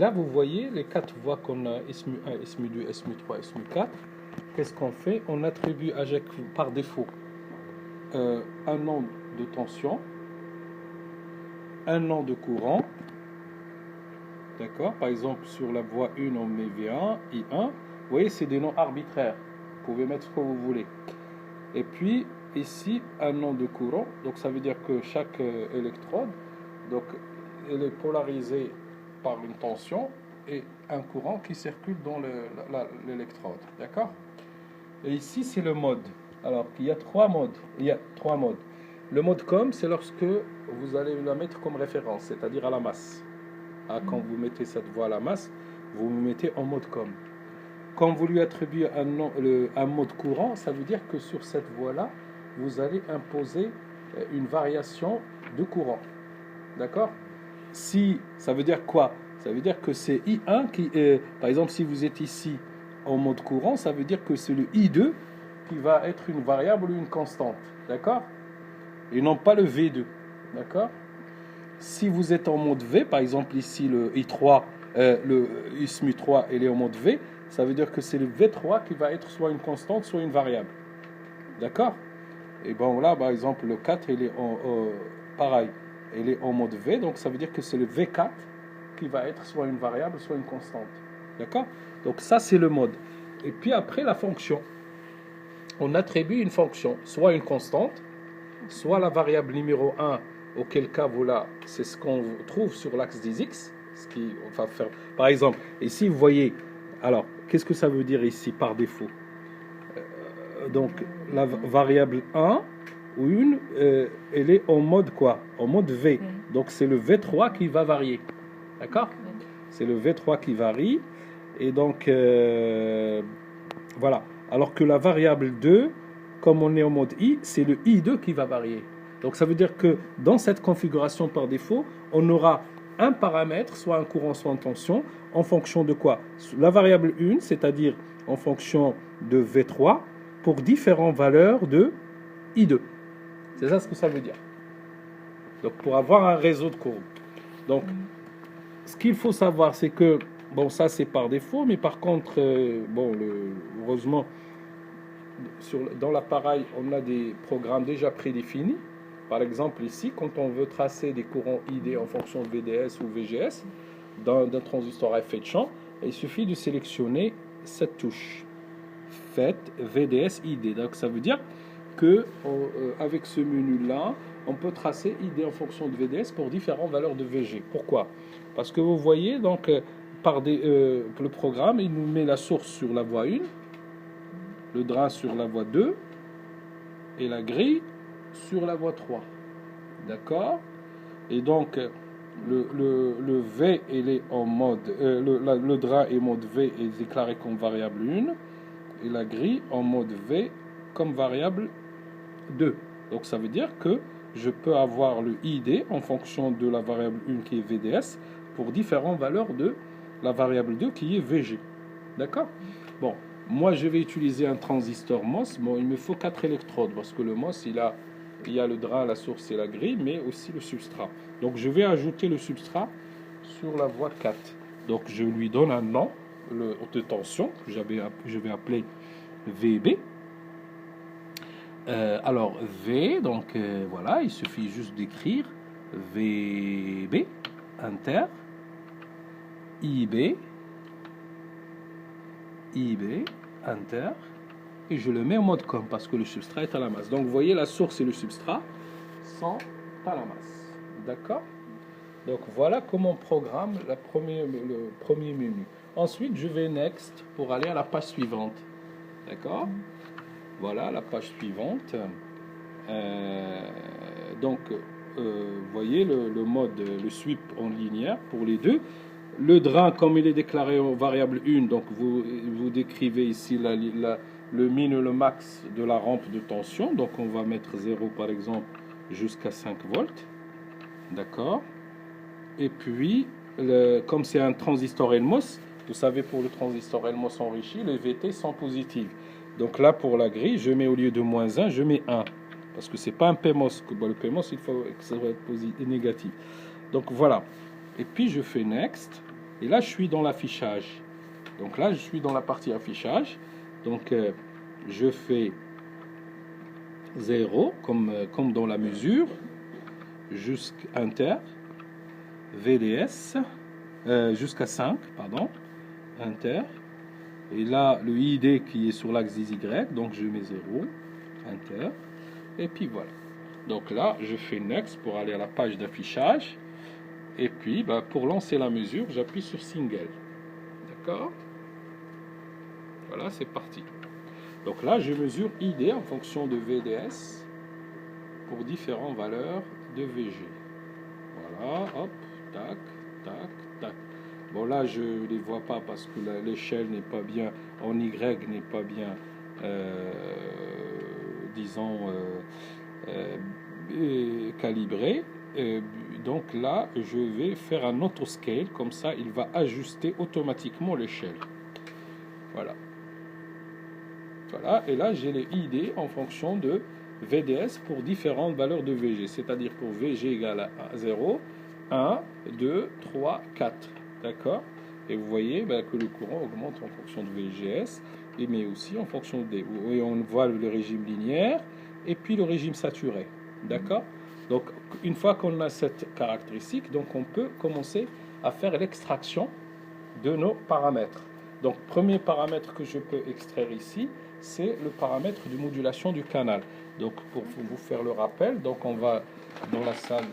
là, vous voyez les 4 voies qu'on a, SMU1, SMU2, SMU3, SMU4. Qu'est-ce qu'on fait? On attribue par défaut un nom de tension, un nom de courant. D'accord? Par exemple, sur la voie 1, on met V1, I1. Vous voyez, c'est des noms arbitraires. Vous pouvez mettre ce que vous voulez. Et puis, ici, un nom de courant. Donc, ça veut dire que chaque électrode, donc, elle est polarisée par une tension et un courant qui circule dans l'électrode. D'accord? Et ici, c'est le mode. Alors, il y a 3 modes. Le mode COM, c'est lorsque vous allez la mettre comme référence, c'est-à-dire à la masse. Quand vous mettez cette voie à la masse, vous vous mettez en mode COM. Quand vous lui attribuez un mode courant, ça veut dire que sur cette voie-là, vous allez imposer une variation de courant. D'accord? Ça veut dire quoi? Ça veut dire que c'est I1 qui est, par exemple, si vous êtes ici en mode courant, ça veut dire que c'est le I2 qui va être une variable ou une constante. D'accord? Et non pas le V2. D'accord? Si vous êtes en mode V, par exemple ici le I3, le SMU3, il est en mode V, ça veut dire que c'est le V3 qui va être soit une constante, soit une variable. D'accord? Et bon là, par exemple, le 4, il est pareil, il est en mode V, donc ça veut dire que c'est le V4 qui va être soit une variable, soit une constante. D'accord? Donc ça, c'est le mode. Et puis après, la fonction. On attribue une fonction, soit une constante, soit la variable numéro 1, auquel cas, voilà, c'est ce qu'on trouve sur l'axe des X. Ce qui, on va faire. Par exemple, ici, vous voyez, alors, qu'est-ce que ça veut dire ici par défaut? Donc, la variable 1 ou 1, elle est en mode quoi? En mode V. Donc, c'est le V3 qui va varier. D'accord? C'est le V3 qui varie. Et donc, voilà. Alors que la variable 2, comme on est en mode I, c'est le I2 qui va varier. Donc, ça veut dire que dans cette configuration par défaut, on aura un paramètre, soit un courant, soit une tension, en fonction de quoi? La variable 1, c'est-à-dire en fonction de V3, pour différentes valeurs de I2. C'est ça ce que ça veut dire. Donc, pour avoir un réseau de courant. Donc, ce qu'il faut savoir, c'est que, bon, ça c'est par défaut, mais par contre, bon, heureusement, dans l'appareil, on a des programmes déjà prédéfinis. Par exemple, ici, quand on veut tracer des courants ID en fonction de VDS ou VGS, d'un transistor à effet de champ, il suffit de sélectionner cette touche. Fait VDS ID. Donc, ça veut dire que avec ce menu-là, on peut tracer ID en fonction de VDS pour différentes valeurs de VG. Pourquoi? Parce que vous voyez, donc, le programme, il nous met la source sur la voie 1, le drain sur la voie 2 et la grille sur la voie 3. D'accord? Et donc, le V, il est en mode, le drain est mode V est déclaré comme variable 1 et la grille en mode V comme variable 2. Donc, ça veut dire que je peux avoir le ID en fonction de la variable 1 qui est VDS pour différentes valeurs de la variable 2 qui est VG. D'accord? Bon, moi je vais utiliser un transistor MOS. Bon, il me faut 4 électrodes parce que le MOS, il y a le drain, la source et la grille, mais aussi le substrat. Donc je vais ajouter le substrat sur la voie 4. Donc je lui donne un nom de tension que je vais appeler VB. Alors V, donc voilà, il suffit juste d'écrire VB, Enter, IB, Enter, et je le mets en mode COM parce que le substrat est à la masse. Donc vous voyez, la source et le substrat sont à la masse. D'accord? Donc voilà comment on programme le premier menu. Ensuite, je vais Next pour aller à la page suivante. D'accord? Voilà la page suivante. Donc, vous voyez le mode, le sweep en linéaire pour les deux. Le drain, comme il est déclaré en variable 1, donc vous décrivez ici le min et le max de la rampe de tension. Donc, on va mettre 0 par exemple jusqu'à 5 volts. D'accord? Et puis, comme c'est un transistor NMOS, vous savez, pour le transistor NMOS enrichi, les VT sont positifs. Donc là, pour la grille, je mets au lieu de -1, je mets 1. Parce que ce n'est pas un PMOS. Le PMOS, il faut que ça soit négatif. Donc voilà. Et puis, je fais Next. Et là, je suis dans l'affichage. Donc là, je suis dans la partie affichage. Donc, je fais 0, comme dans la mesure, jusqu'à Enter, VDS, jusqu'à 5, pardon, Enter. Et là, le ID qui est sur l'axe des Y, donc je mets 0, Enter. Et puis voilà. Donc là, je fais Next pour aller à la page d'affichage. Et puis, pour lancer la mesure, j'appuie sur Single. D'accord? Voilà, c'est parti. Donc là, je mesure ID en fonction de VDS pour différentes valeurs de VG. Voilà, hop, tac, tac, tac. Bon, là, je ne les vois pas parce que l'échelle n'est pas bien, en Y n'est pas bien, disons, calibrée. Donc là, je vais faire un auto-scale, comme ça, il va ajuster automatiquement l'échelle. Voilà. Voilà, et là, j'ai les ID en fonction de VDS pour différentes valeurs de VG, c'est-à-dire pour VG égale à 0, 1, 2, 3, 4. D'accord? Et vous voyez que le courant augmente en fonction de VGS, mais aussi en fonction de... Vous voyez, on voit le régime linéaire et puis le régime saturé. D'accord? Donc, une fois qu'on a cette caractéristique, donc on peut commencer à faire l'extraction de nos paramètres. Donc, premier paramètre que je peux extraire ici, c'est le paramètre de modulation du canal. Donc, pour vous faire le rappel, donc on va dans la salle